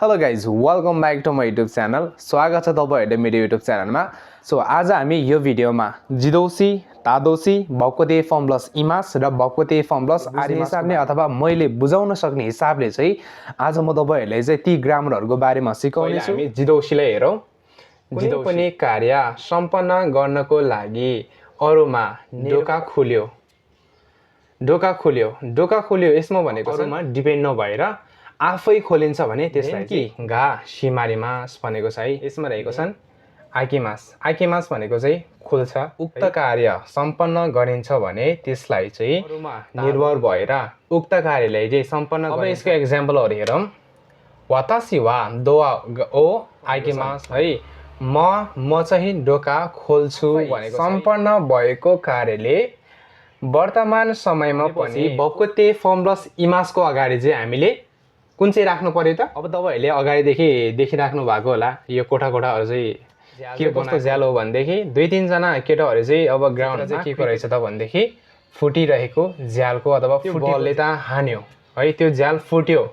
Hello guys welcome back to my YouTube channel. स्वागत छ तपाईहरुले मेरो युट्युब च्यानलमा। सो आज हामी यो भिडियोमा जिदौसी, तादौसी, भौक्वते फर्म प्लस इमास र भौक्वते फर्म प्लस आर्य हिसाबले अथवा मैले बुझाउन सक्ने हिसाबले चाहिँ आज म तपाईहरुलाई चाहिँ ती ग्रामरहरुको बारेमा सिकाउने छु। हामी जिदौसीलाई हेरौं। कुनै पनि कार्य सम्पन्न गर्नको लागि अरुमा ढोका खुल्यो। ढोका खुल्यो यसमा भनेको अरुमा डिपेन्ड नभएर आफै खोलिन्छ भने त्यसलाई कि घा सिमारिमास भनेको छ है। यसमा रहेको छन् आइकेमास भनेको चाहिँ खुल्छ। उक्त कार्य सम्पन्न गरिन्छ भने त्यसलाई चाहिँ अरुमा निर्भर भएर उक्त कार्यलाई चाहिँ सम्पन्न गरिन्छ। अब यसको एक्जाम्पलहरु हेरौं। वातासी वा दोआ ओ आइकेमास है। म चाहिँ ढोका खोल्छु भनेको सम्पन्न भएको कार्यले वर्तमान समयमा पनि भौक्वते फर्म प्लस इमासको अगाडि चाहिँ हामीले कुन चाहिँ राख्नु पर्यो त? अब तपाईहरुले अगाडिदेखि देखिराख्नु भएको होला यो कोठाहरु चाहिँ के कस्तो ज्यालो हो भन्देखि दुई तीन जना केटाहरु चाहिँ अब ग्राउन्डमा चाहिँ के रहेछ त भन्देखि फुटिरहेको ज्यालको अथवा बलले त हान्यो है। त्यो ज्याल फुट्यो